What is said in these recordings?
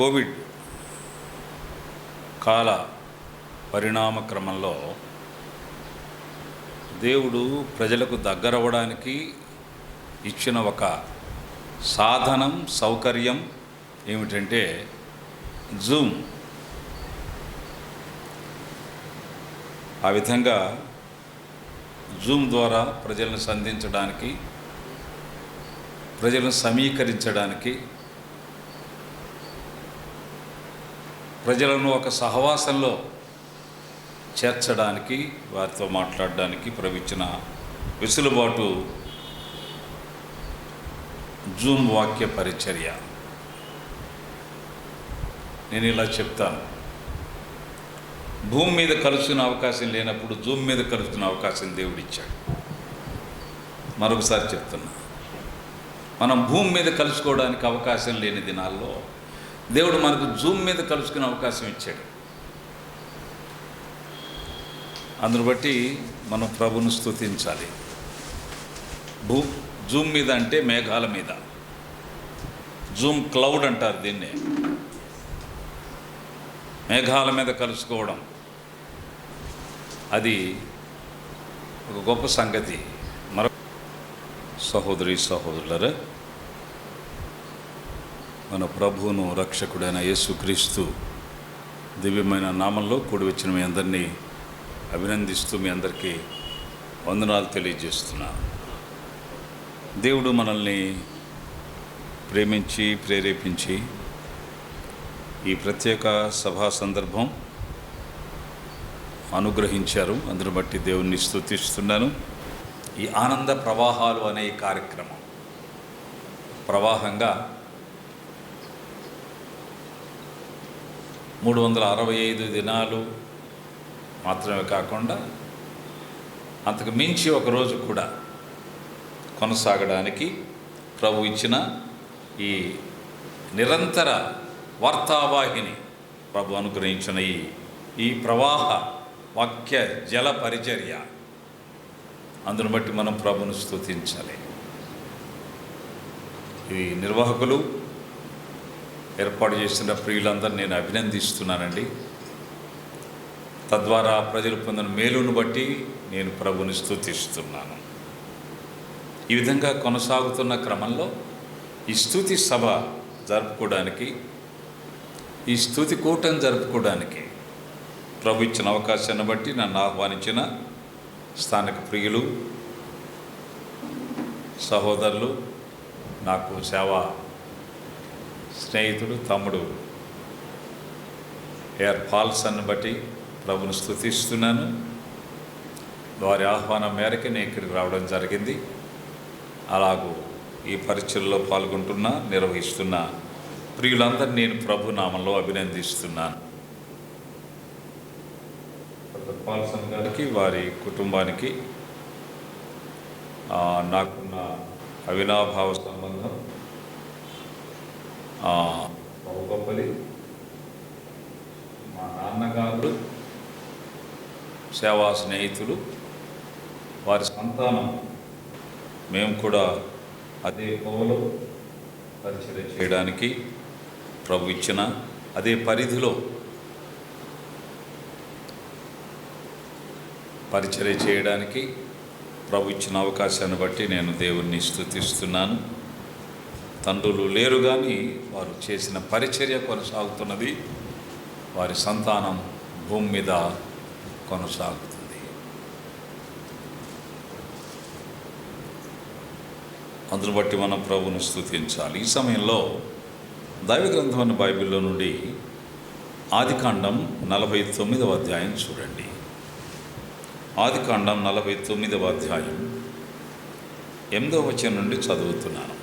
Covid కాల పరిణామ క్రమంలో దేవుడు ప్రజలకు దగ్గరవ్వడానికి ఇచ్చిన ఒక సాధనం, సౌకర్యం ఏమిటంటే జూమ్. ఆ విధంగా జూమ్ ద్వారా ప్రజలను సంధించడానికి, ప్రజలను సమీకరించడానికి, ప్రజలను ఒక సహవాసంలో చేర్చడానికి, వారితో మాట్లాడడానికి ప్రవిచ్చిన వెసులుబాటు జూమ్ వాక్య పరిచర్య. నేను ఇలా చెప్తాను, భూమి మీద కలుసుకునే అవకాశం లేనప్పుడు జూమ్ మీద కలుసుకునే అవకాశం దేవుడిచ్చాడు. మరొకసారి చెప్తున్నా, మనం భూమి మీద కలుసుకోవడానికి అవకాశం లేని దినాల్లో దేవుడు మనకు జూమ్ మీద కలుసుకునే అవకాశం ఇచ్చాడు. అందును బట్టి మనం ప్రభువును స్తుతించాలి. జూమ్ మీద అంటే మేఘాల మీద, జూమ్ క్లౌడ్ అంటారు దీన్నే. మేఘాల మీద కలుసుకోవడం అది ఒక గొప్ప సంగతి. సహోదరి సహోదరులరా, మన ప్రభువును రక్షకుడైన యేసుక్రీస్తు దివ్యమైన నామంలో కూడి వచ్చిన మీ అందరినీ అభినందిస్తూ మీ అందరికీ వందనాలు తెలియజేస్తున్నాను. దేవుడు మనల్ని ప్రేమించి ప్రేరేపించి ఈ ప్రత్యేక సభా సందర్భం అనుగ్రహించారు. అందును బట్టి దేవుణ్ణి స్తుతిస్తున్నాను. ఈ ఆనంద ప్రవాహాలు అనే ఈ కార్యక్రమం ప్రవాహంగా 365 దినాలు మాత్రమే కాకుండా అంతకు మించి ఒకరోజు కూడా కొనసాగడానికి ప్రభు ఇచ్చిన ఈ నిరంతర వార్తావాహిని, ప్రభు అనుగ్రహించిన ఈ ప్రవాహ వాక్య జల పరిచర్య, అందును బట్టి మనం ప్రభును స్తుతించాలి. ఈ నిర్వాహకులు ఏర్పాటు చేసిన ప్రియులందరూ నేను అభినందిస్తున్నానండి. తద్వారా ప్రజలు పొందిన మేలును బట్టి నేను ప్రభుని స్తుతిస్తున్నాను. ఈ విధంగా కొనసాగుతున్న క్రమంలో ఈ స్తుతి సభ జరుపుకోవడానికి, ఈ స్తుతి కూటం జరుపుకోవడానికి ప్రభు ఇచ్చిన అవకాశాన్ని బట్టి నన్ను ఆహ్వానించిన స్థానిక ప్రియులు, సహోదరులు, నాకు సేవా స్నేహితుడు, తమ్ముడు ఏఆర్ పాల్సన్ను బట్టి ప్రభుని స్తుతిస్తున్నాను. వారి ఆహ్వానం మేరకు నేను ఇక్కడికి రావడం జరిగింది. అలాగూ ఈ పరిచయలో పాల్గొంటున్న, నిర్వహిస్తున్న ప్రియులందరినీ నేను ప్రభు నామంలో అభినందిస్తున్నాను. పాల్సన్ గారికి, వారి కుటుంబానికి నాకున్న అవినాభావ సంబంధం గొప్పది. మా నాన్నగారు, సేవా స్నేహితులు, వారి సంతానం, మేము కూడా అదే కోవలో పరిచర్య చేయడానికి ప్రభు ఇచ్చిన అదే పరిధిలో పరిచర్య చేయడానికి ప్రభు ఇచ్చిన అవకాశాన్ని బట్టి నేను దేవుణ్ణి స్తుతిస్తున్నాను. తండ్రులు లేరు కానీ వారు చేసిన పరిచర్య కొనసాగుతున్నది. వారి సంతానం భూమి మీద కొనసాగుతుంది. అందును బట్టి మనం ప్రభువును స్తుతించాలి. ఈ సమయంలో దైవ గ్రంథం అనే బైబిల్లో నుండి ఆదికాండం 49వ అధ్యాయం చూడండి. ఆదికాండం 49వ అధ్యాయం 8వ వచనం నుండి చదువుతున్నాను.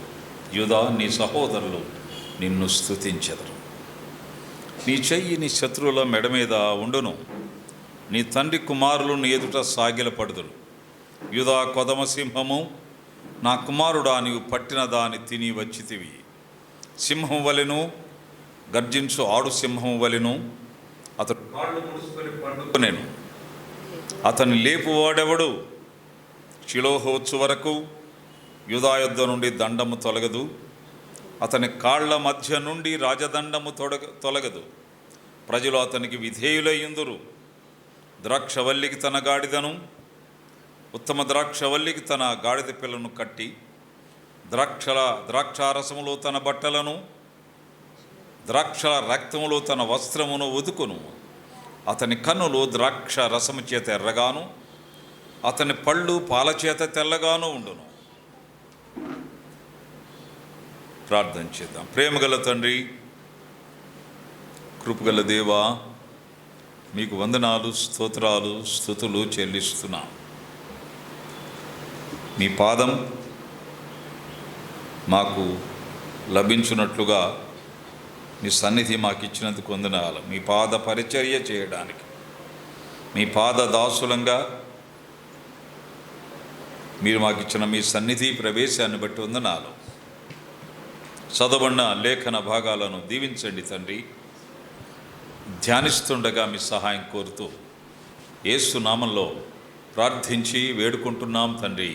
యూదా, నీ సహోదరులు నిన్ను స్తుతించెదరు. నీ చెయ్యి నీ శత్రువుల మెడ మీద ఉండును. నీ తండ్రి కుమారులు నీ ఎదుట సాగిలపడుదురు. యూదా కొదమ సింహము, నా కుమారుడా, నీవు పట్టిన దాన్ని తిని వచ్చితివి. సింహం వలెను, గర్జించు ఆడు సింహం వలెను అతడు కాళ్ళు ముడుచుకొని పండుకొనెను. అతన్ని లేపువాడెవడు? షిలోహు వచ్చు వరకు యూదా యొద్ద నుండి దండము తొలగదు, అతని కాళ్ల మధ్య నుండి రాజదండము తొలగదు. ప్రజలు అతనికి విధేయులయ్యుందురు. ద్రాక్షవల్లికి తన గాడిదను, ఉత్తమ ద్రాక్షవల్లికి తన గాడిద పిల్లను కట్టి, ద్రాక్షారసములో తన బట్టలను, ద్రాక్షల రక్తములో తన వస్త్రమును ఉదుకును. అతని కన్నులు ద్రాక్ష రసము చేత ఎర్రగాను, అతని పళ్ళు పాల చేత తెల్లగాను ఉండును. ప్రార్థన చేద్దాం. ప్రేమగల తండ్రి, కృపగల దేవా, మీకు వందనాలు, స్తోత్రాలు, స్తుతులు చెల్లిస్తున్నాం. మీ పాదం మాకు లభించున్నట్లుగా మీ సన్నిధి మాకు ఇచ్చినందుకు వందనాలు. మీ పాద పరిచర్య చేయడానికి, మీ పాద దాసులంగా మీరు మాకు ఇచ్చిన మీ సన్నిధి ప్రవేశాన్ని బట్టి వందనాలు. చదవబడిన లేఖన భాగాలను దీవించండి తండ్రి. ధ్యానిస్తుండగా మీ సహాయం కోరుతూ యేసు నామంలో ప్రార్థించి వేడుకుంటున్నాం తండ్రి,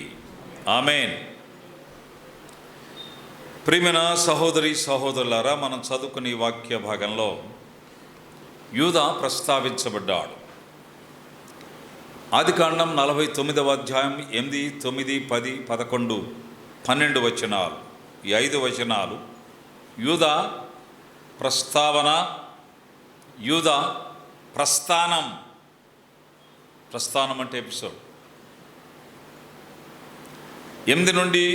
ఆమేన్. ప్రియమైన సహోదరి సహోదరులారా, మనం చదువుకునే వాక్య భాగంలో యూదా ప్రస్తావించబడ్డాడు. ఆదికాండం 49వ అధ్యాయం 8, 9, 10, 11, 12 వచనాలు, ఈ 5 వచనాలు యూదా ప్రస్తావన, యూదా ప్రస్థానం. ప్రస్థానం అంటే ఎపిసోడ్. 8 నుండి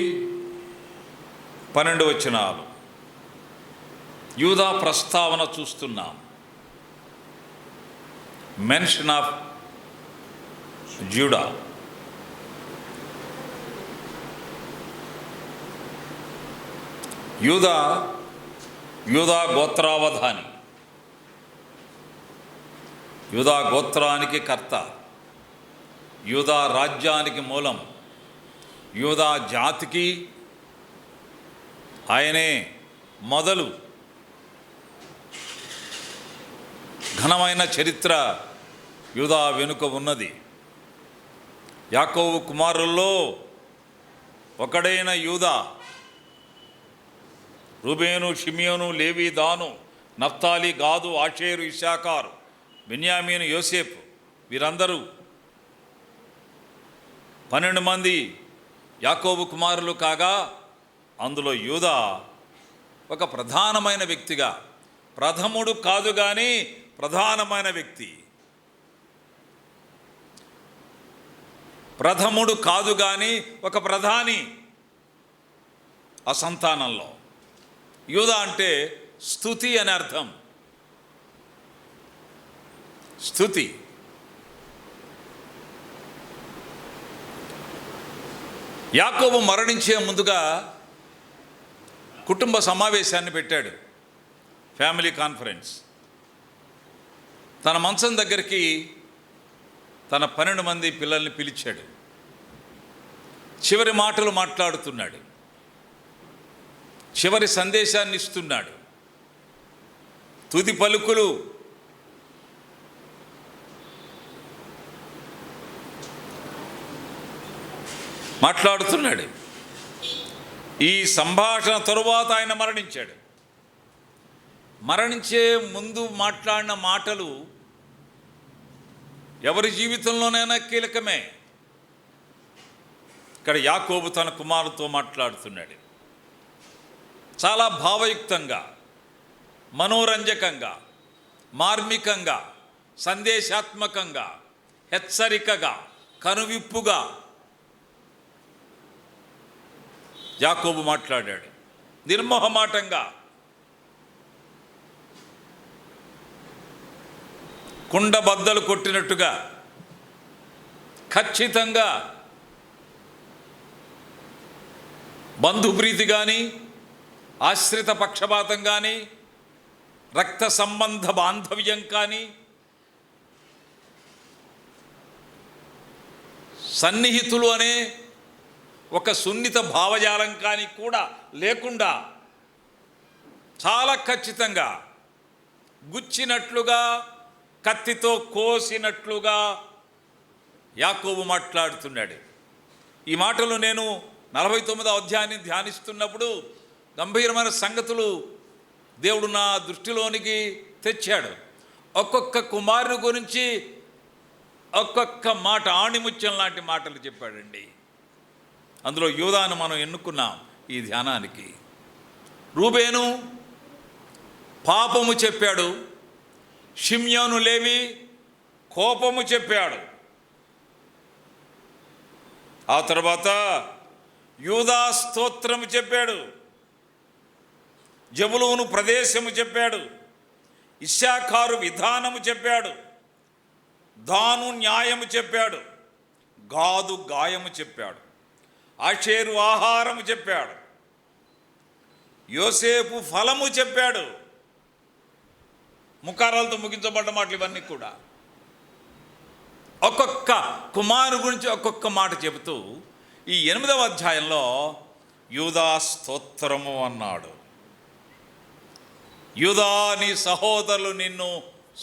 12 వచనాలు యూదా ప్రస్తావన చూస్తున్నాం. Mention of JUDA. యూదా గోత్రావధాని, యూదా గోత్రానికి కర్త, యూదా రాజ్యానికి మూలం, యూదా జాతికి ఆయనే మొదలు. ఘనమైన చరిత్ర యూదా వెనుక ఉన్నది. యాకోబు కుమారుల్లో ఒకడైన యూదా, రూబేను, షిమియోను, లేవి, దాను, నఫ్తాలి, గాదు, ఆషేరు, ఇశ్శాఖారు, బెన్యామీను, యోసేపు, వీరందరూ 12 మంది యాకోబు కుమారులు కాగా, అందులో యూదా ఒక ప్రధానమైన వ్యక్తిగా, ప్రథముడు కాదు కానీ ప్రధానమైన వ్యక్తి. ప్రథముడు కాదు కానీ ఒక ప్రధాని ఆ సంతానంలో. యూదా అంటే స్తుతి అని అర్థం. స్తుతి. యాకోబు మరణించే ముందుగా కుటుంబ సమావేశాన్ని పెట్టాడు, ఫ్యామిలీ కాన్ఫరెన్స్. తన మంచం దగ్గరికి తన 12 మంది పిల్లల్ని పిలిచాడు. చివరి మాటలు మాట్లాడుతున్నాడు, చివరి సందేశాన్ని ఇస్తున్నాడు, తుది పలుకులు. మాట్లాడుతున్నాడు. ఈ సంభాషణ తరువాత ఆయన మరణించాడు. మరణించే ముందు మాట్లాడిన మాటలు ఎవరి జీవితంలోనైనా కీలకమే. ఇక్కడ యాకోబు తన కుమారుతో మాట్లాడుతున్నాడు. చాలా భావయుక్తంగా, మనోరంజకంగా, మార్మికంగా, సందేశాత్మకంగా, హెచ్చరికగా, కనువిప్పుగా యాకోబు మాట్లాడాడు. నిర్మోహమాటంగా, కుండ బద్దలు కొట్టినట్టుగా, ఖచ్చితంగా. బంధుప్రీతి కానీ, ఆశ్రిత పక్షపాతం కానీ, రక్త సంబంధ బాంధవ్యం కానీ, సన్నిహితులు అనే ఒక సున్నిత భావజాలం కానీ కూడా లేకుండా చాలా ఖచ్చితంగా, గుచ్చినట్లుగా, కత్తితో కోసినట్లుగా యాకోబు మాట్లాడుతున్నాడు. ఈ మాటలు నేను 49వ అధ్యాయాన్ని ధ్యానిస్తున్నప్పుడు గంభీరమైన సంగతులు దేవుడు నా దృష్టిలోనికి తెచ్చాడు. ఒక్కొక్క కుమారుని గురించి ఒక్కొక్క మాట, ఆణిముత్యం లాంటి మాటలు చెప్పాడండి. అందులో యూదాను మనం ఎన్నుకున్నాం ఈ ధ్యానానికి. రూబేను పాపము చెప్పాడు, షిమ్యోను లేవి కోపము చెప్పాడు. ఆ తర్వాత యూదా స్తోత్రము చెప్పాడు, జబులూను ప్రదేశము చెప్పాడు, ఇశ్శాఖారు విధానము చెప్పాడు, దాను న్యాయము చెప్పాడు, గాదు గాయము చెప్పాడు, ఆషేరు ఆహారము చెప్పాడు, యోసేపు ఫలము చెప్పాడు. ముఖారాలతో ముగించబడ్డ మాటలు ఇవన్నీ కూడా ఒక్కొక్క కుమారు గురించి ఒక్కొక్క మాట చెబుతూ ఈ 8వ అధ్యాయంలో యూదా స్తోత్రము అన్నాడు. యూదా, నీ సహోదరులు నిన్ను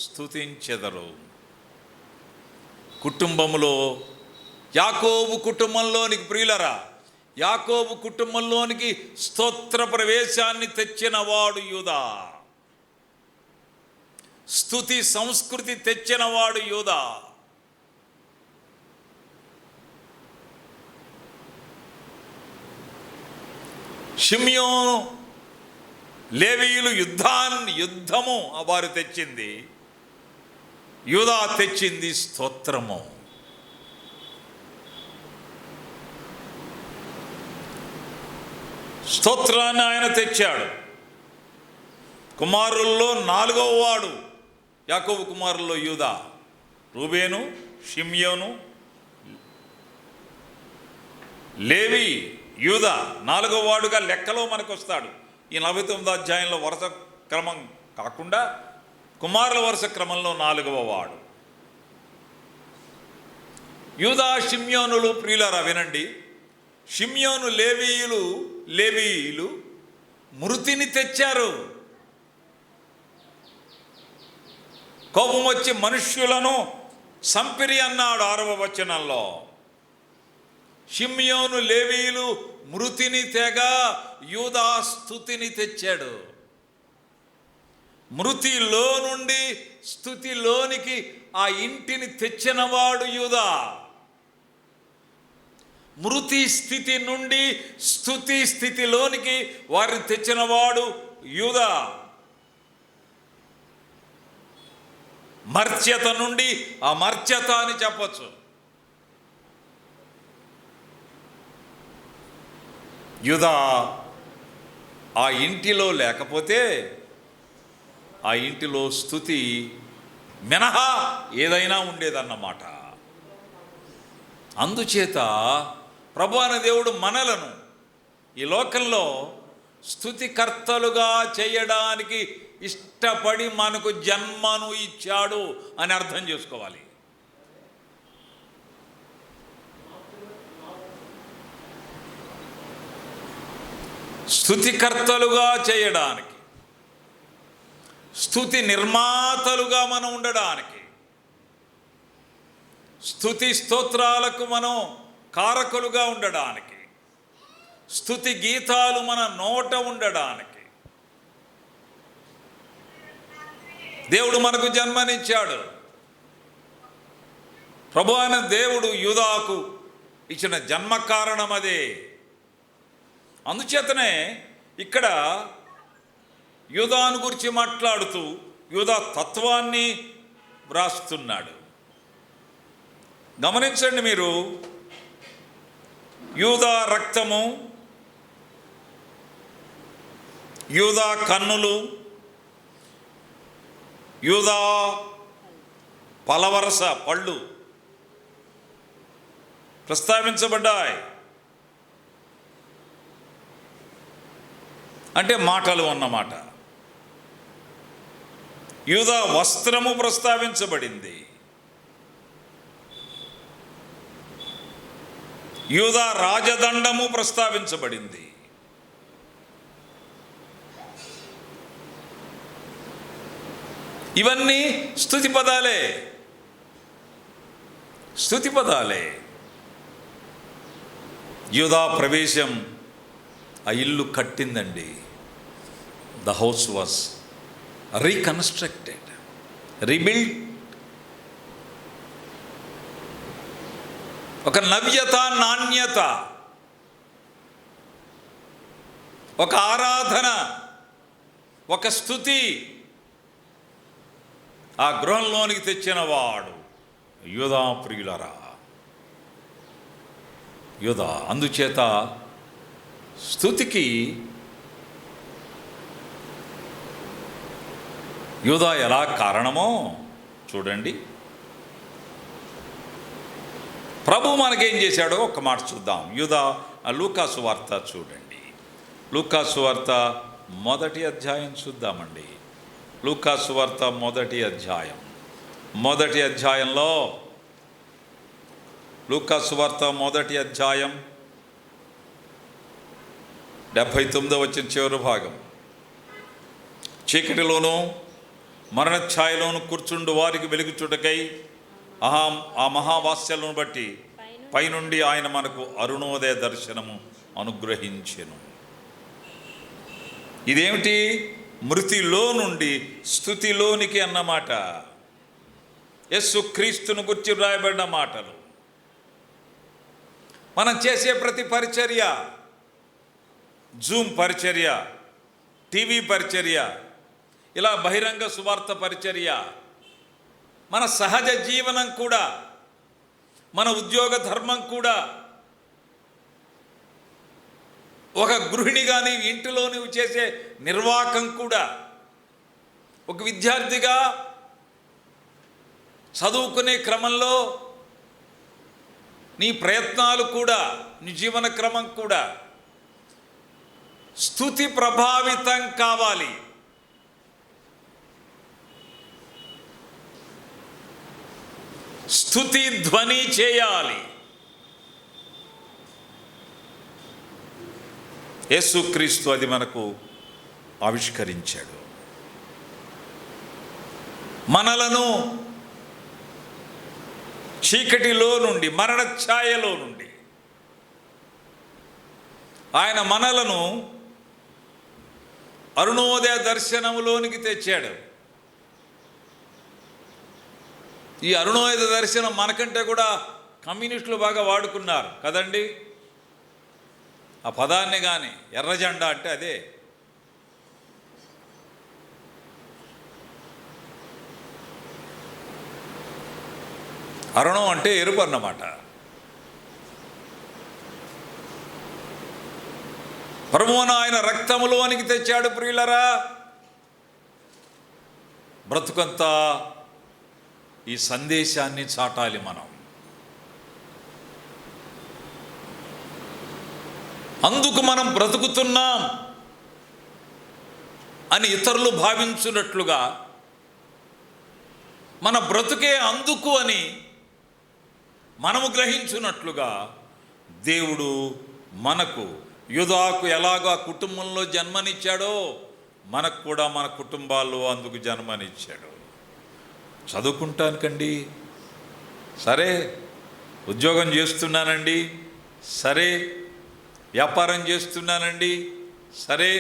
స్తుతించెదరు. కుటుంబములో యాకోబు కుటుంబంలోనికి, ప్రియులరా, యాకోబు కుటుంబంలోనికి స్తోత్ర ప్రవేశాన్ని తెచ్చినవాడు యూదా. స్తుతి సంస్కృతి తెచ్చినవాడు యూదా. షిమ్యోను లేవీయులు యుద్ధము వారు తెచ్చింది, యూదా తెచ్చింది స్తోత్రము. స్తోత్రాన్ని ఆయన తెచ్చాడు. కుమారుల్లో 4వ వాడు యాకోబు కుమారుల్లో యూదా. రూబేను, షిమ్యోను, లేవి, యూదా 4వ వాడుగా లెక్కలో మనకు వస్తాడు. ఈ 49వ అధ్యాయంలో వరుస క్రమం కాకుండా కుమారుల వరుస క్రమంలో 4వ వాడు. యూదా షిమ్యోనులు, ప్రియులారా వినండి, షిమ్యోను లేవీయులు మృతిని తెచ్చారు. కోపం వచ్చి మనుష్యులను సంపిరి అన్నాడు 6వ వచనంలో. షిమ్యోను లేవీయులు మృతిని తెగ, యూదా స్తుతిని తెచ్చాడు. మృతిలో నుండి స్తుతిలోనికి ఆ ఇంటిని తెచ్చినవాడు యూదా. మృతి స్థితి నుండి స్తుతి స్థితిలోనికి వారిని తెచ్చినవాడు యూదా. మర్త్యత నుండి అమర్త్యత అని చెప్పచ్చు. యూదా ఆ ఇంటిలో లేకపోతే ఆ ఇంటిలో స్తుతి మినహా ఏదైనా ఉండేదన్నమాట. అందుచేత ప్రభు అనే దేవుడు మనలను ఈ లోకంలో స్తుతికర్తలుగా చేయడానికి ఇష్టపడి మనకు జన్మను ఇచ్చాడు అని అర్థం చేసుకోవాలి. స్తుతికర్తలుగా చేయడానికి, స్తుతి నిర్మాతలుగా మనం ఉండడానికి, స్తుతి స్తోత్రాలకు మనం కారకులుగా ఉండడానికి, స్తుతి గీతాలు మన నోట ఉండడానికి దేవుడు మనకు జన్మనిచ్చాడు. ప్రభు అయిన దేవుడు యూదాకు ఇచ్చిన జన్మ కారణం అదే. అందుచేతనే ఇక్కడ యూదాను గురించి మాట్లాడుతూ యూదా తత్వాన్ని వ్రాస్తున్నాడు. గమనించండి మీరు, యూదా రక్తము, యూదా కన్నులు, యూదా పలవరస పళ్ళు ప్రస్తావించబడ్డాయి. అంటే మాటలు అన్నమాట. యూదా వస్త్రము ప్రస్తావించబడింది. యూదా రాజదండము ప్రస్తావించబడింది. ఇవన్నీ స్తుతి పదాలే, స్తుతి పదాలే. యూదా ప్రవేశం ఆ ఇల్లు కట్టిందండి. The house was reconstructed, rebuild. ఒక నవ్యత, నాణ్యత, ఒక ఆరాధన, ఒక స్తుతి ఆ గృహంలోనికి తెచ్చిన వాడు యూదా. ప్రియులరా, యూదా. అందుచేత స్తుతికి యూదా ఎలా కారణమో చూడండి. ప్రభు మనకేం చేశాడో ఒక మాట చూద్దాం. యూదా, లూకాసు వార్త చూడండి. లూకాసు వార్త 1వ అధ్యాయం చూద్దామండి. లూకాసు వార్త 1వ అధ్యాయం. 1వ అధ్యాయంలో, లూకాసు వార్త 1వ అధ్యాయం 79వ వచనం చివరి భాగం. చీకటిలోనూ మరణఛాయలోను కూర్చుండు వారికి వెలుగుచుటకై ఆ మహావాస్యలను బట్టి పైనుండి ఆయన మనకు అరుణోదయ దర్శనము అనుగ్రహించెను. ఇదేమిటి? మృతిలో నుండి స్తుతిలోనికి అన్నమాట. యేసు క్రీస్తును గురించి వ్రాయబడిన మాటలు. మనం చేసే ప్రతి పరిచర్య, జూమ్ పరిచర్య, టీవీ పరిచర్య, ఇలా బహిరంగ సువార్త పరిచర్య, మన సహజ జీవనం కూడా, మన ఉద్యోగ ధర్మం కూడా, ఒక గృహిణిగా నీవు ఇంటిలో నువ్వు చేసే నిర్వాహకం కూడా, ఒక విద్యార్థిగా చదువుకునే క్రమంలో నీ ప్రయత్నాలు కూడా, నీ జీవన క్రమం కూడా స్తుతి ప్రభావితం కావాలి. స్తుతి ధ్వని చేయాలి. యేసుక్రీస్తు అది మనకు ఆవిష్కరించాడు. మనలను చీకటిలో నుండి, మరణ ఛాయలో నుండి ఆయన మనలను అరుణోదయ దర్శనములోనికి తెచ్చాడు. ఈ అరుణోదయ దర్శనం మనకంటే కూడా కమ్యూనిస్టులు బాగా వాడుకున్నారు కదండి ఆ పదాన్ని. కానీ ఎర్రజెండా అంటే అదే. అరుణం అంటే ఎరుపు అన్నమాట. ప్రభువును ఆయన రక్తములోనికి తెచ్చాడు. ప్రియులరా, బ్రతుకంతా ఈ సందేశాన్ని చాటాలి మనం. అందుకు మనం బ్రతుకుతున్నాం అని ఇతరులు భావించున్నట్లుగా, మన బ్రతుకే అందుకు అని మనము గ్రహించున్నట్లుగా, దేవుడు మనకు యూదాకు ఎలాగో ఆ కుటుంబంలో జన్మనిచ్చాడో మనకు కూడా మన కుటుంబాల్లో అందుకు జన్మనిచ్చాడు. చదువుకుంటానికండి, సరే. ఉద్యోగం చేస్తున్నానండి, సరే. వ్యాపారం చేస్తున్నానండి, సరే.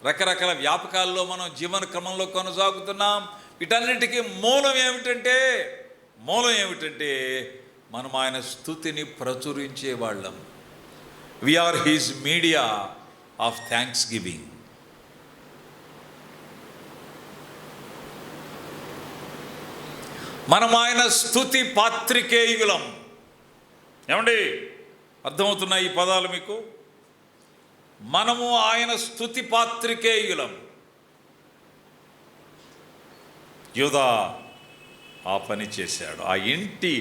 రకరకాల వ్యాపకాల్లో మనం జీవన క్రమంలో కొనసాగుతున్నాం. వీటన్నిటికీ మూలం ఏమిటంటే మనం ఆయన స్తుతిని ప్రచురించే వాళ్ళం. We are his media of thanksgiving. మనం ఆయన స్తుతి పాత్రికేయులం. ఏమండి, అర్థమవుతున్నాయి ఈ పదాలు మీకు? మనము ఆయన స్తుతి పాత్రికేయులం. యూదా ఆ పని చేశాడు. ఆ ఇంటి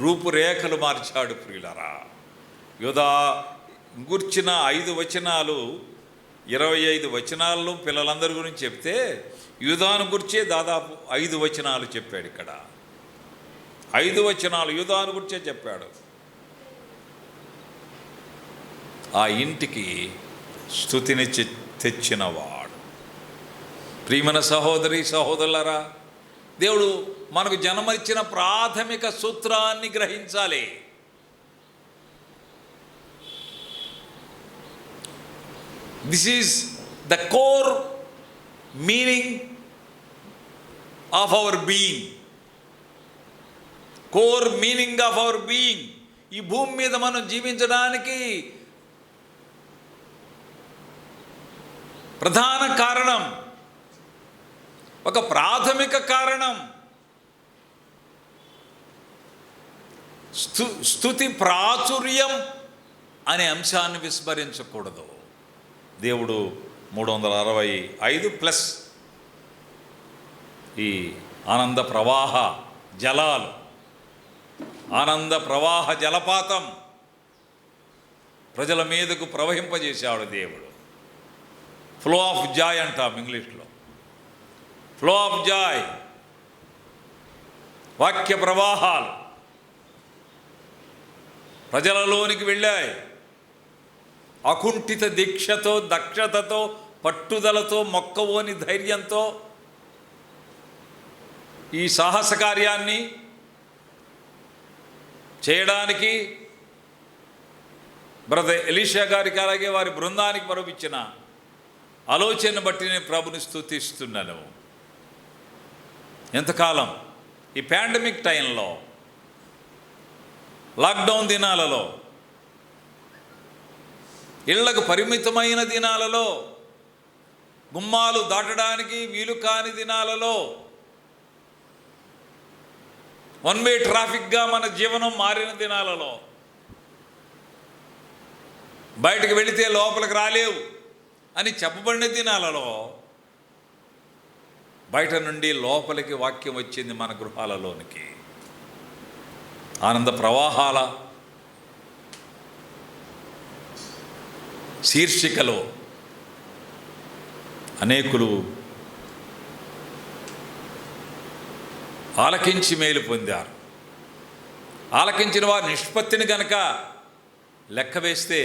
రూపురేఖలు మార్చాడు. ప్రియులరా, యూదా గుర్చిన 5 వచనాలు, 25 వచనాల్లో పిల్లలందరి గురించి చెప్తే, యూదాను గుర్చే దాదాపు 5 వచనాలు చెప్పాడు. ఇక్కడ 5 వచనాలు యూదాను గుర్చే చెప్పాడు. ఆ ఇంటికి స్తుతిని తెచ్చినవాడు. ప్రియమైన సహోదరి సహోదరులారా, దేవుడు మనకు జన్మనిచ్చిన ప్రాథమిక సూత్రాన్ని గ్రహించాలి. This is the core meaning of our being, core meaning of our being. ఈ భూమి మీద మనం జీవించడానికి ప్రధాన కారణం, ఒక ప్రాథమిక కారణం స్తుతి ప్రాచుర్యం అనే అంశాన్ని విస్మరించకూడదు. దేవుడు 365 ప్లస్ ఈ ఆనంద ప్రవాహ జలాలు, ఆనంద ప్రవాహ జలపాతం ప్రజల మీదకు ప్రవహింపజేశాడు దేవుడు. ఫ్లో ఆఫ్ జాయ్ అంటాం ఇంగ్లీష్లో. ఫ్లో ఆఫ్ జాయ్, వాక్య ప్రవాహాలు ప్రజలలోనికి వెళ్ళాయి. అకుంఠిత దీక్షతో, దక్షతతో, పట్టుదలతో, మొక్కవోని ధైర్యంతో ఈ సాహస కార్యాన్ని చేయడానికి బ్రదర్ ఎలీషా గారికి అలాగే వారి బృందానికి మరొకిచ్చిన ఆలోచన బట్టి నేను ప్రభుని స్తుతిస్తున్నాను. ఎంతకాలం ఈ పాండమిక్ టైంలో, లాక్డౌన్ దినాలలో, ఇళ్లకు పరిమితమైన దినాలలో, గుమ్మాలు దాటడానికి వీలు కాని దినాలలో, వన్ వే ట్రాఫిక్గా మన జీవనం మారిన దినాలలో, బయటకు వెళితే లోపలికి రాలేవు అని చెప్పబడిన దినాలలో బయట నుండి లోపలికి వాక్యం వచ్చింది మన గృహాలలోనికి. ఆనంద ప్రవాహాల శీర్షికలో అనేకులు ఆలకించి మేలు పొందారు. ఆలకించిన వారి నిష్పత్తిని కనుక లెక్క వేస్తే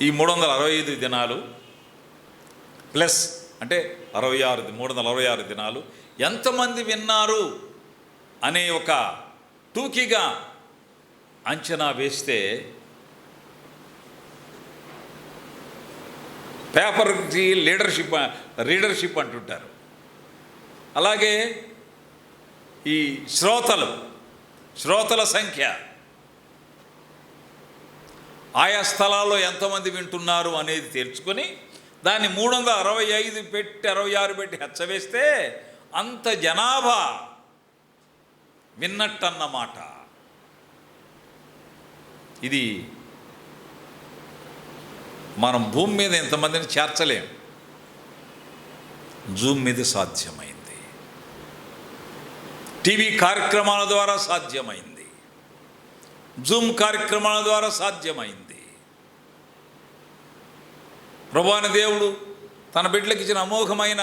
ఈ 365 దినాలు ప్లస్ అంటే 366 దినాలు ఎంతమంది విన్నారు అనే ఒక టూకీగా అంచనా వేస్తే పేపర్కి రీడర్షిప్ అంటుంటారు. అలాగే ఈ శ్రోతల సంఖ్య, ఆయా స్థలాల్లో ఎంతమంది వింటున్నారు అనేది తెలుసుకొని దాన్ని 365 పెట్టి 66 పెట్టి హెచ్చవేస్తే అంత జనాభా విన్నట్టన్నమాట. ఇది మనం భూమి మీద ఎంతమందిని చేర్చలేం, జూమ్ మీద సాధ్యమైంది, టీవీ కార్యక్రమాల ద్వారా సాధ్యమైంది, జూమ్ కార్యక్రమాల ద్వారా సాధ్యమైంది. ప్రభువైన దేవుడు తన బిడ్డలకు ఇచ్చిన అమోఘమైన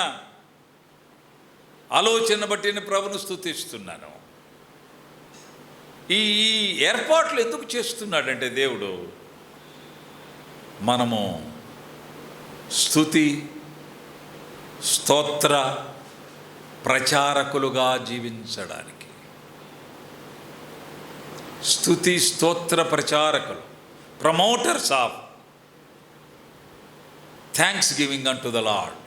ఆలోచన బట్టి నేను ప్రభును స్తుతిస్తున్నాను. ఈ ఏర్పాట్లు ఎందుకు చేస్తున్నాడంటే దేవుడు మనము స్తుతి స్తోత్ర ప్రచారకులుగా జీవించడానికి. స్తుతి స్తోత్ర ప్రచారకులు, promoters of thanksgiving unto the lord,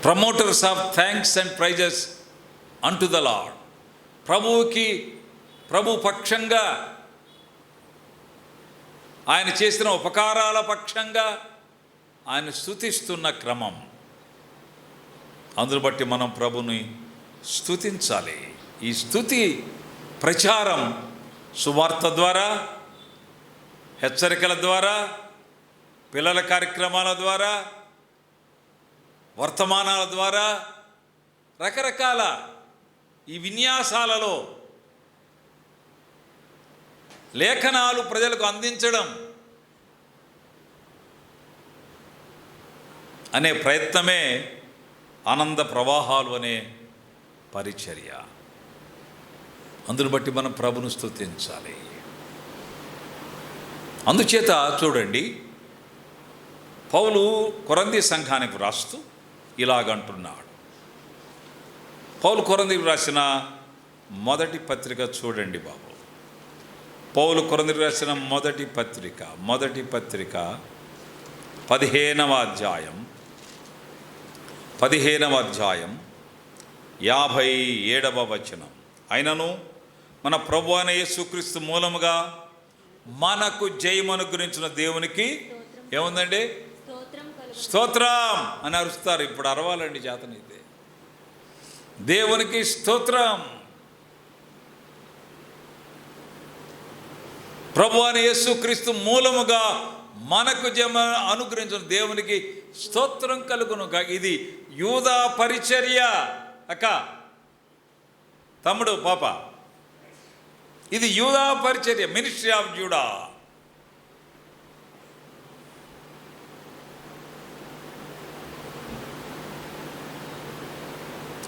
promoters of thanks and praises unto the lord. ప్రభు పక్షంగా ఆయన చేసిన ఉపకారాల పక్షంగా ఆయన స్తుతిస్తున్న క్రమం. అందును బట్టి మనం ప్రభుని స్తుతించాలి. ఈ స్తుతి ప్రచారం సువార్త ద్వారా, హెచ్చరికల ద్వారా, పిల్లల కార్యక్రమాల ద్వారా, వర్తమానాల ద్వారా, రకరకాల ఈ విన్యాసాలలో లేఖనాలు ప్రజలకు అందించడం అనే ప్రయత్నమే ఆనంద ప్రవాహాలు అనే పరిచర్య. అందును బట్టి మనం ప్రభును స్తుతించాలి. అందుచేత చూడండి, పౌలు కొరంథీ సంఘానికి వ్రాస్తూ ఇలాగంటున్నాడు. పౌలు కొరంథీకి రాసిన మొదటి పత్రిక చూడండి బాబు, పౌలు కొరింథీయులకు రాసిన మొదటి పత్రిక 15వ అధ్యాయం 57వ వచనం. అయినను మన ప్రభువైన అయిన యేసుక్రీస్తు మూలముగా మనకు జయము అనుగ్రహించిన దేవునికి ఏముందండి? స్తోత్రం అని అరుస్తారు. ఇప్పుడు అరవాలండి చేతనైతే. దేవునికి స్తోత్రం. ప్రభువైన యేసుక్రీస్తు మూలముగా మనకు జయము అనుగ్రహించిన దేవునికి స్తోత్రం కలుగును. ఇది యూదా పరిచర్య. అక్క, తమ్ముడు, పాప, ఇది యూదా పరిచర్య, మినిస్ట్రీ ఆఫ్ యూడా.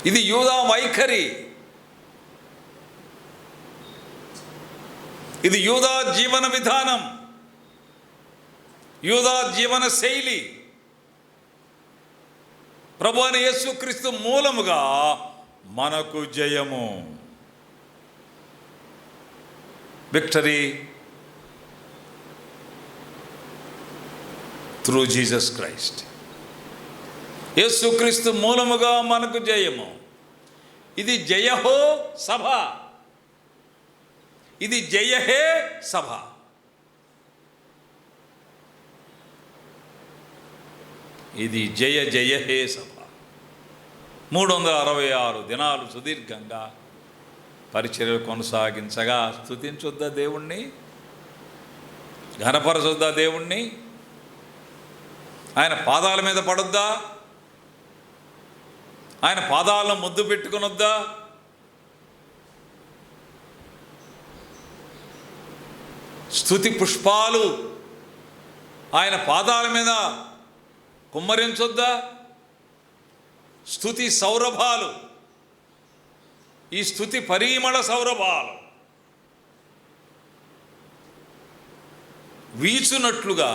ఇది యూదా వైఖరి, ఇది యూదా జీవన విధానం, యూదా జీవన శైలి. ప్రభువైన యేసుక్రీస్తు మూలముగా మనకు జయము, విక్టరీ త్రూ జీసస్ క్రైస్ట్. యేసుక్రీస్తు మూలముగా మనకు జయము. ఇది జయహో సభ, ఇది జయహే సభ. ఇది జయ జయహే సభ. 366 దినాలు సుదీర్ఘంగా పరిచర్యలు కొనసాగించగా స్తుతించొద్దా దేవుణ్ణి? ఘనపరచొద్దా దేవుణ్ణి? ఆయన పాదాల మీద పడొద్దా? ఆయన పాదాలను ముద్దు పెట్టుకొనొద్దా? స్తుతి పుష్పాలు ఆయన పాదాల మీద కుమ్మరించొద్దా? స్తుతి సౌరభాలు, ఈ స్తుతి పరిమళ సౌరభాలు వీచునట్లుగా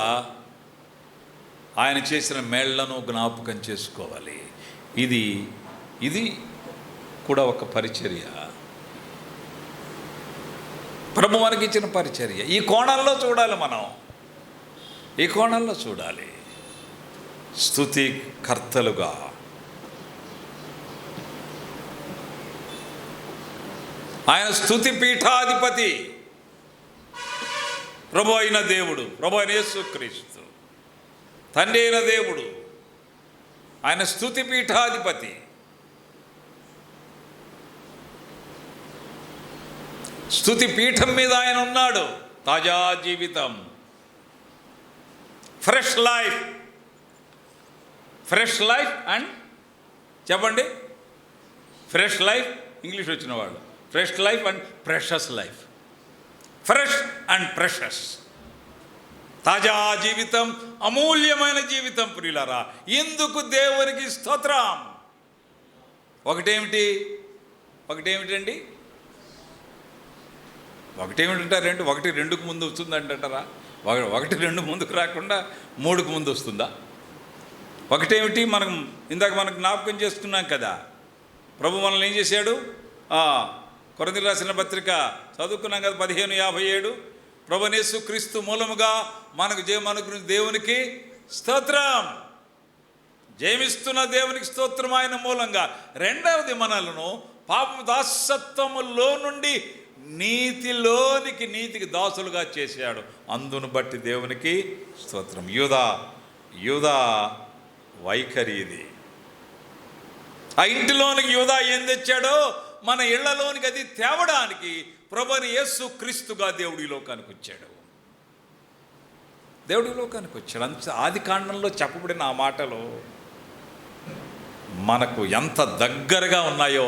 ఆయన చేసిన మేళ్లను జ్ఞాపకం చేసుకోవాలి. ఇది కూడా ఒక పరిచర్య, ప్రభు మనకి ఇచ్చిన పరిచర్య. ఈ కోణంలో చూడాలి, మనం ఈ కోణంలో చూడాలి. స్తుతి కర్తలుగా ఆయన స్తుతి పీఠాధిపతి, ప్రభు అయిన దేవుడు, ప్రభు అయిన యేసుక్రీస్తు, తండ్రి అయిన దేవుడు, ఆయన స్తుతి పీఠాధిపతి. స్తుతి పీఠం మీద ఆయన ఉన్నాడు. తాజా జీవితం, ఫ్రెష్ లైఫ్ అండ్ చెప్పండి, ఫ్రెష్ లైఫ్, ఇంగ్లీష్ వచ్చిన వాళ్ళు, fresh life and precious life. Fresh and precious, తాజా జీవితం, అమూల్యమైన జీవితం. ప్రియులారా, ఎందుకు దేవునికి స్తోత్రం. ఒకటేమిటండి? ఒకటేమిటంటారు? ఒకటి రెండుకు ముందు వస్తుందంటారా? ఒకటి రెండు ముందుకు రాకుండా మూడుకు ముందు వస్తుందా? ఒకటేమిటి? ఇందాక మనకు జ్ఞాపకం చేసుకున్నాం కదా, ప్రభు మనల్ని ఏం చేశాడు? కొరింథీయులకు రాసిన పత్రిక చదువుకున్నాం కదా, 15:57. ప్రభువైన యేసుక్రీస్తు మూలముగా మనకు జయం అనుగ్రహించిన దేవునికి స్తోత్రం. జయమిస్తున్న దేవునికి స్తోత్రం ఆయన మూలంగా. రెండవది, మనలను పాపం దాసత్వములో నుండి నీతికి దాసులుగా చేశాడు. అందును బట్టి దేవునికి స్తోత్రం. యూదా వైఖరి ఇది. ఆ ఇంటిలోనికి యూదా ఏం తెచ్చాడో మన ఇళ్లలోనికి అది తేవడానికి ప్రభువైన యేసుక్రీస్తుగా దేవుడి లోకానికి వచ్చాడు. అంత ఆది కాండంలో చెప్పబడిన ఆ మాటలు మనకు ఎంత దగ్గరగా ఉన్నాయో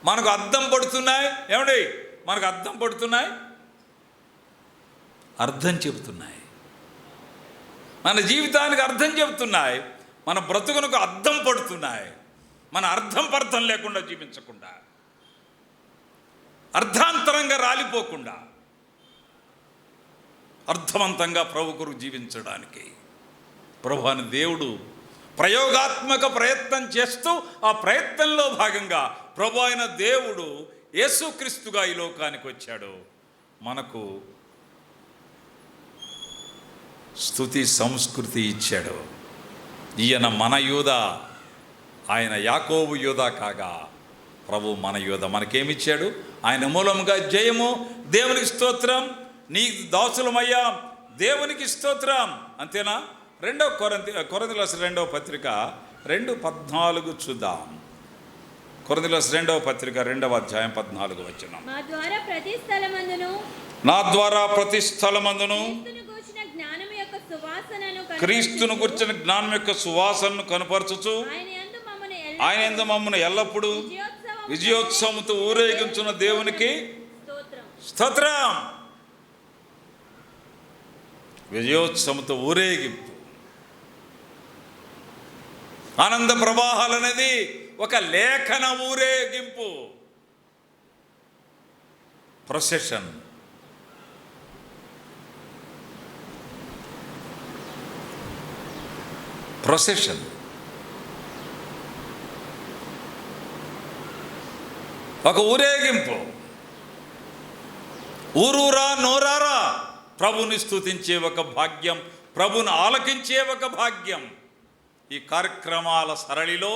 మనకు అర్థం పడుతున్నాయి. ఏమండి, మనకు అర్థం పడుతున్నాయి, అర్థం చెబుతున్నాయి, మన జీవితానికి అర్థం చెబుతున్నాయి, మన బ్రతుకునకు అర్థం పడుతున్నాయి. మన అర్థం లేకుండా జీవించకుండా, అర్థాంతరంగా రాలిపోకుండా, అర్థవంతంగా ప్రభు కొరకు జీవించడానికి ప్రభు అని దేవుడు ప్రయోగాత్మక ప్రయత్నం చేస్తూ, ఆ ప్రయత్నంలో భాగంగా ప్రభు అయిన దేవుడు యేసుక్రీస్తుగా ఈ లోకానికి వచ్చాడు. మనకు స్తుతి సంస్కృతి ఇచ్చాడు. ఈయన మన యూద, ఆయన యాకోబు యూద కాగా ప్రభు మన యూద. మనకేమిచ్చాడు? ఆయన మూలముగా జయము. దేవునికి స్తోత్రం. నీ దాసులమయ్యా, దేవునికి స్తోత్రం. అంతేనా? కొరింథీయుల రాసిన 2వ పత్రిక 2:14 చూద్దాం. కొరింథీయుల రాసిన 2వ పత్రిక 2వ అధ్యాయం 14 వచనం. నా ద్వారా ప్రతి స్థలమందును క్రీస్తును గుర్చిన జ్ఞానం యొక్క సువాసనను కనపరచుచు ఆయన యందు మమ్మల్ని ఎల్లప్పుడూ విజయోత్సవంతో ఊరేగించున్న దేవునికి స్తోత్రం. విజయోత్సవంతో ఊరేగింపు, ఆనంద ప్రవాహాలు అనేది ఒక లేఖన ఊరేగింపు, ప్రొసెషన్. ఒక ఊరేగింపు. ఊరూరా నోరారా ప్రభుని స్తుతించే ఒక భాగ్యం, ప్రభుని ఆలకించే ఒక భాగ్యం ఈ కార్యక్రమాల సరళిలో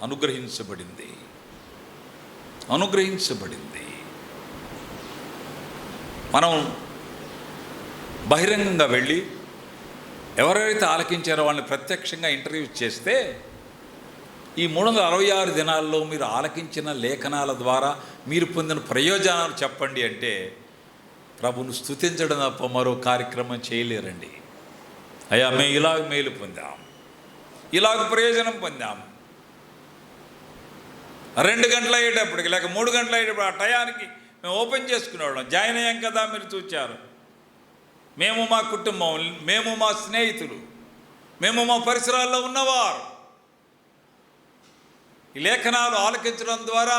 అనుగ్రహించబడింది. మనం బహిరంగంగా వెళ్ళి ఎవరైతే ఆలకించారో వాళ్ళని ప్రత్యక్షంగా ఇంటర్వ్యూ చేస్తే ఈ 366 దినాల్లో మీరు ఆలకించిన లేఖనాల ద్వారా మీరు పొందిన ప్రయోజనాలు చెప్పండి అంటే ప్రభును స్తుతించడం తప్ప మరో కార్యక్రమం చేయలేరండి. అయ్యా, మేము ఇలాగ మేలు పొందాం, ఇలాగ ప్రయోజనం పొందాం. 2 గంటలు అయ్యేటప్పటికి లేక 3 గంటలు అయ్యేటప్పుడు ఆ టయానికి మేము ఓపెన్ చేసుకునేవాళ్ళం. జాయిన్ అయ్యాం కదా, మీరు చూచారు. మేము, మా కుటుంబం, మేము, మా స్నేహితులు, మేము, మా పరిసరాల్లో ఉన్నవారు ఈ లేఖనాలు ఆలకించడం ద్వారా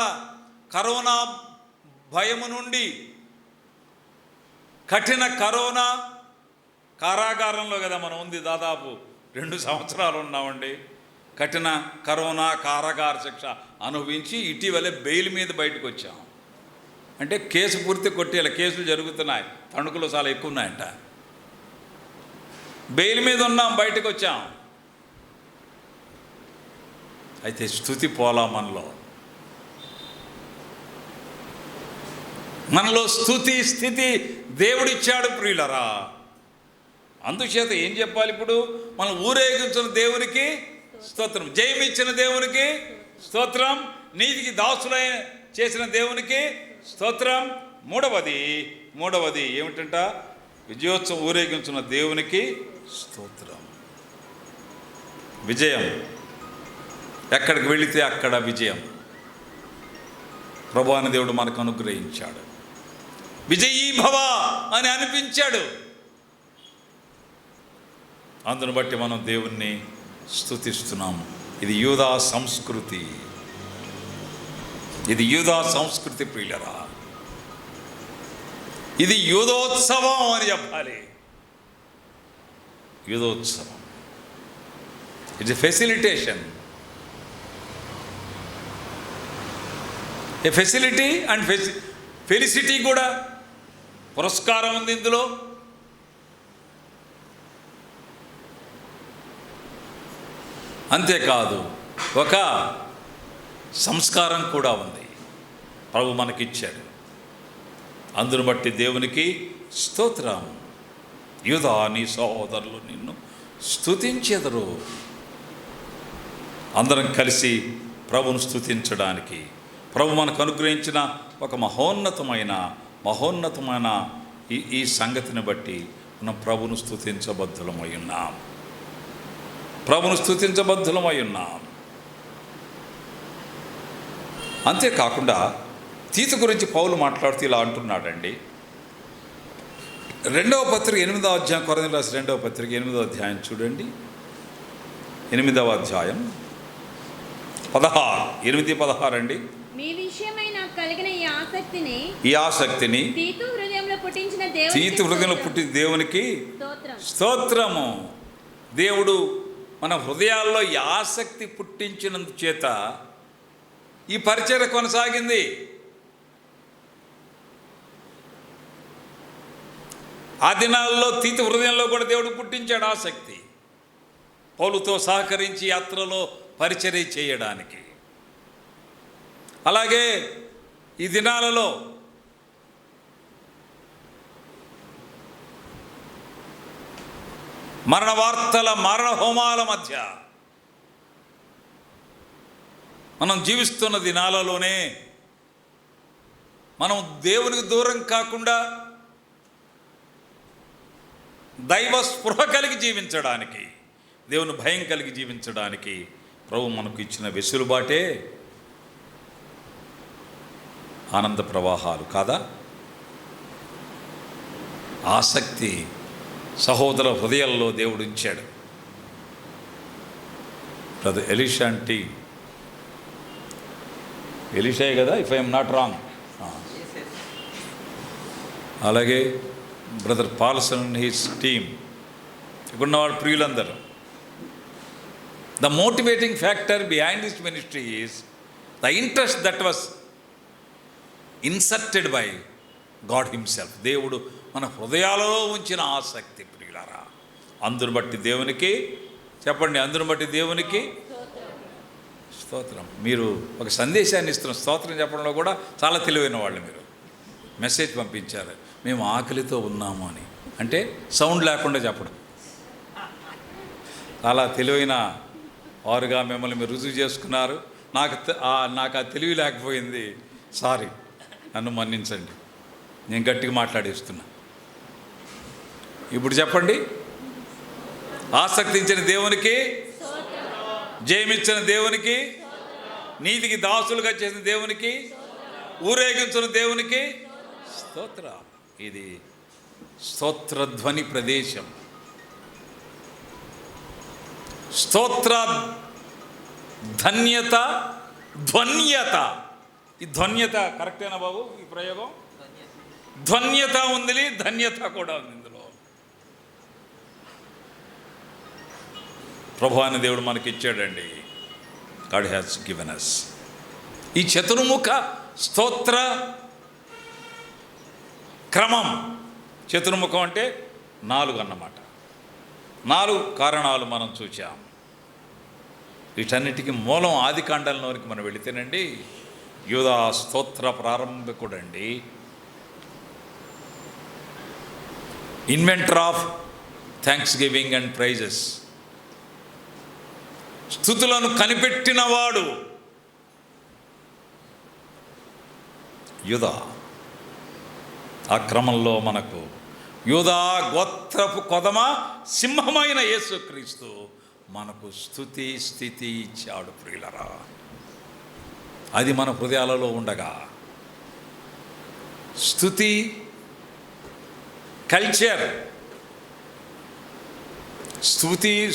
కరోనా భయము నుండి, కఠిన కరోనా కారాగారంలో కదా మనం ఉంది, దాదాపు 2 సంవత్సరాలు ఉన్నామండి. కఠిన కరోనా కారాగార శిక్ష అనుభవించి ఇటీవలే బెయిల్ మీద బయటకు వచ్చాం. అంటే కేసు పూర్తి కొట్టేలా కేసులు జరుగుతున్నాయి, తణుకులు చాలా ఎక్కువ ఉన్నాయంట. బెయిల్ మీద ఉన్నాం, బయటకు వచ్చాం. అయితే స్తుతి పోలా మనలో స్తుతి స్థితి దేవుడిచ్చాడు ప్రియులరా. అందుచేత ఏం చెప్పాలి ఇప్పుడు? మనం ఊరేగించిన దేవునికి స్తోత్రం, జయమిచ్చిన దేవునికి స్తోత్రం, నీతికి దాసులై చేసిన దేవునికి స్తోత్రం. మూడవది ఏమిటంట? విజయోత్సవం ఊరేగించిన దేవునికి స్తోత్రం. విజయం, ఎక్కడికి వెళితే అక్కడ విజయం ప్రభువాని దేవుడు మనకు అనుగ్రహించాడు. విజయీ భవ అని అనిపించాడు. అందును బట్టి మనం దేవుణ్ణి స్తుతిస్తున్నాం. ఇది యూదా సంస్కృతి ప్రియులరా. ఇది యూదోత్సవం అని చెప్పాలి. యూదోత్సవం, it's a facilitation, a facility and felicity కూడా. పురస్కారం ఉంది ఇందులో. అంతేకాదు ఒక సంస్కారం కూడా ఉంది, ప్రభు మనకిచ్చాడు. అందును బట్టి దేవునికి స్తోత్రం. యూదా, నీ సహోదరులు నిన్ను స్తుతించెదరు. అందరం కలిసి ప్రభును స్తుతించడానికి ప్రభు మనకు అనుగ్రహించిన ఒక మహోన్నతమైన ఈ సంగతిని బట్టి మనం ప్రభును స్తుతించబద్ధులమై ఉన్నాం. అంతేకాకుండా తీతు గురించి పౌలు మాట్లాడుతూ ఇలా అంటున్నాడండి. 2వ పత్రిక 8వ అధ్యాయం, కొరింథీయులకు రాసిన 2వ పత్రిక 8వ అధ్యాయం చూడండి. 8వ అధ్యాయం 8:16 అండి. మీ విషయమై నాకు కలిగిన ఈ ఆసక్తిని తీతు హృదయంలో పుట్టించిన దేవునికి స్తోత్రము. దేవుడు మన హృదయాల్లో ఈ ఆసక్తి పుట్టించినందు చేత ఈ పరిచర్య కొనసాగింది. ఆ దినాల్లో తీతు హృదయంలో కూడా దేవుడు పుట్టించాడు ఆసక్తి, పౌలుతో సహకరించి యాత్రలో పరిచర్య చేయడానికి. అలాగే ఈ దినాలలో మరణ వార్తల, మరణ హోమాల మధ్య మనం జీవిస్తున్న దినాలలోనే మనం దేవునికి దూరం కాకుండా దైవ స్పృహ కలిగి జీవించడానికి, దేవుని భయం కలిగి జీవించడానికి ప్రభు మనకు ఇచ్చిన వెసులుబాటే ఆనంద ప్రవాహాలు కాదా? ఆసక్తి సహోదర హృదయాల్లో దేవుడు ఉంచాడు. బ్రదర్ ఎలీషా అంటే ఎలీషాయే కదా, ఇఫ్ ఐఎమ్ నాట్ రాంగ్. అలాగే brother Paulson and his team, ఇక్కడున్న వాళ్ళ ప్రియులందరూ. The motivating factor behind this ministry is the interest that was inserted by God himself. దేవుడు మన హృదయాలలో ఉంచిన ఆసక్తి ప్రియులారా. అందును బట్టి దేవునికి చెప్పండి, అందును బట్టి దేవునికి స్తోత్రం. మీరు ఒక సందేశాన్ని ఇస్తున్న స్తోత్రం చెప్పడంలో కూడా చాలా తెలివైన వాళ్ళు. మీరు మెసేజ్ పంపించారు, మేము ఆకలితో ఉన్నాము అని, అంటే సౌండ్ లేకుండా చెప్పడం. చాలా తెలివైన వారుగా మిమ్మల్ని మీరు రుజువు చేసుకున్నారు. నాకు ఆ తెలివి లేకపోయింది, సారీ, నన్ను మన్నించండి, నేను గట్టిగా మాట్లాడేస్తున్నా. ఇప్పుడు చెప్పండి, ఆసక్తించిన దేవునికి, జయమిచ్చిన దేవునికి, నీతికి దాసులుగా చేసిన దేవునికి, ఊరేగించిన దేవునికి స్తోత్ర. ఇది స్తోత్రధ్వని ప్రదేశం. స్తోత్ర ధన్యత, ధ్వన్యత. ఈ ధ్వన్యత కరెక్టేనా బాబు? ఈ ప్రయోగం ధ్వన్యత ఉంది, ధన్యత కూడా ఉంది ఇందులో. ప్రభు అని దేవుడు మనకి ఇచ్చాడండి. గాడ్ హ్యాస్ గివెన్ us ఈ చతుర్ముఖ స్తోత్ర క్రమం. చతుర్ముఖం అంటే 4 అన్నమాట. 4 కారణాలు మనం చూచాం. వీటన్నిటికీ మూలం ఆదికాండంలోనికి మనం వెళితేనండి, యూదా స్తోత్ర ప్రారంభకుడండి, inventor of thanksgiving and praises. స్తుతులను కనిపెట్టినవాడు యూదా. ఆ క్రమంలో మనకు యూదా గోత్రపు కొదమ సింహమైన యేసుక్రీస్తు మనకు స్తుతి స్థితి ఇచ్చాడు ప్రియులరా. అది మన హృదయాలలో ఉండగా స్తుతి కల్చర్,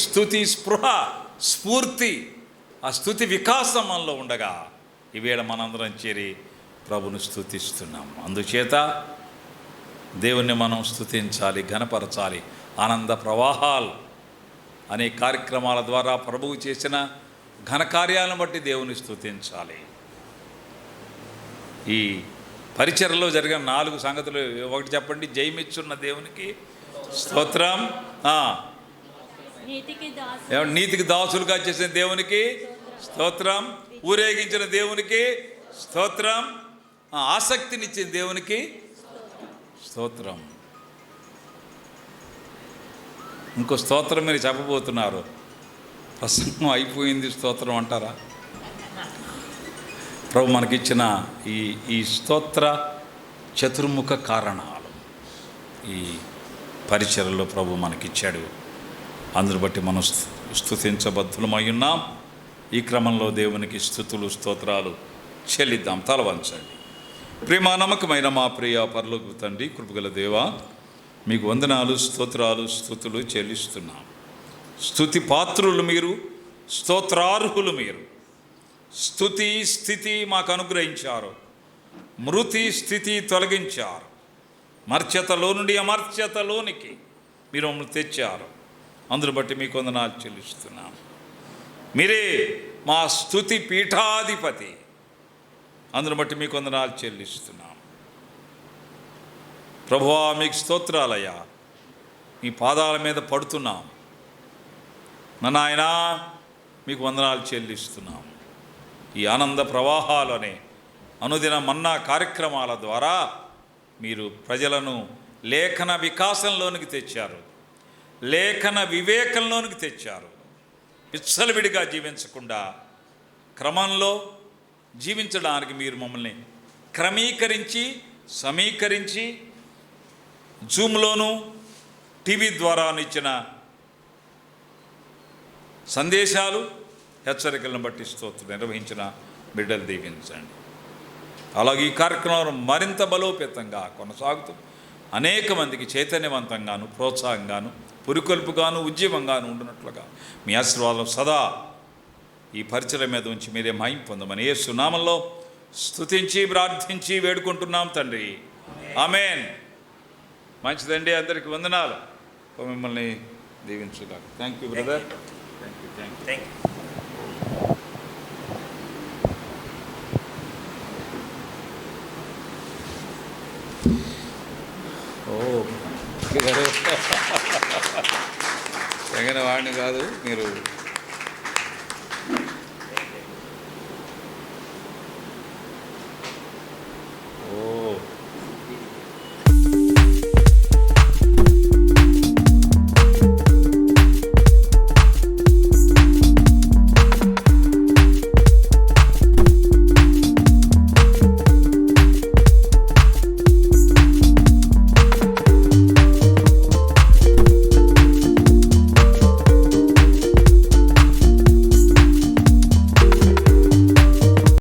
స్తుతి స్పృహ, స్ఫూర్తి, ఆ స్తుతి వికాసం మనలో ఉండగా ఈవేళ మనందరం చేరి ప్రభును స్తుతిస్తున్నాం. అందుచేత దేవుణ్ణి మనం స్తుతించాలి, ఘనపరచాలి. ఆనంద ప్రవాహాలు అనే కార్యక్రమాల ద్వారా ప్రభువు చేసిన ఘనకార్యాలను బట్టి దేవుని స్తుతించాలి. ఈ పరిచర్యలో జరిగిన 4 సంగతులు ఒకటి చెప్పండి. జయమిచ్చున్న దేవునికి స్తోత్రం, నీతికి దాసులుగా చేసిన దేవునికి స్తోత్రం, ఊరేగించిన దేవునికి స్తోత్రం, ఆసక్తినిచ్చిన దేవునికి స్తోత్రం. ఇంకో స్తోత్రం మీరు చెప్పబోతున్నారు. ప్రసంగం అయిపోయింది, స్తోత్రం అంటారా? ప్రభు మనకిచ్చిన ఈ స్తోత్ర చతుర్ముఖ కారణాలు ఈ పరిచర్యలో ప్రభు మనకిచ్చాడు. అందును బట్టి మనం స్తుతించబద్ధులమై ఉన్నాం. ఈ క్రమంలో దేవునికి స్తుతులు స్తోత్రాలు చెల్లిద్దాం. తల వంచండి. ప్రేమ నమ్మకమైన మా ప్రియ పరలోక తండ్రి, కృపగల దేవా, మీకు వందనాలు, స్తోత్రాలు, స్తుతులు చెల్లిస్తున్నాం. స్తుతి పాత్రులు మీరు, స్తోత్రార్హులు మీరు. స్తుతి స్థితి మాకు అనుగ్రహించారు, మృతి స్థితి తొలగించారు, మర్త్యతలో నుండి అమర్త్యతలోనికి మీరు మమ్మల్ని తెచ్చారు. అందును బట్టి మీకు వందనాలు చెల్లిస్తున్నాం. మీరే మా స్తుతి పీఠాధిపతి. అందును బట్టి మీకు వందనాలు చెల్లిస్తున్నాం. ప్రభువా మీకు స్తోత్రాలయ్యా. మీ పాదాల మీద పడుతున్నాం. నాయనా మీకు వందనాలు చెల్లిస్తున్నాం. ఈ ఆనంద ప్రవాహాలనే అనుదిన మన్నా కార్యక్రమాల ద్వారా మీరు ప్రజలను లేఖన వికాసంలోనికి తెచ్చారు, లేఖన వివేకంలోనికి తెచ్చారు. విచ్చలవిడిగా జీవించకుండా క్రమంలో జీవించడానికి మీరు మమ్మల్ని క్రమీకరించి సమీకరించి జూమ్లోనూ టీవీ ద్వారా ఇచ్చిన సందేశాలు హెచ్చరికలను బట్టి స్తోత్రం నిర్వహించిన బిడ్డలు దీవించండి. అలాగే ఈ కార్యక్రమం మరింత బలోపేతంగా కొనసాగుతూ అనేక మందికి చైతన్యవంతంగాను ప్రోత్సాహంగాను పురికొల్పుగాను ఉద్యమంగాను ఉండినట్లుగా మీ ఆశీర్వాదం సదా ఈ పరిచయం మీద ఉంచి మీరే మహిమ పొందమని యేసు నామములో స్తుతించి ప్రార్థించి వేడుకుంటున్నాం తండ్రి. ఆమేన్. మంచిదండి, అందరికీ వందనాలు. మిమ్మల్ని దీవించుగా. Thank you brother. Thank you. ఓ తెగన వాడిని కాదు మీరు.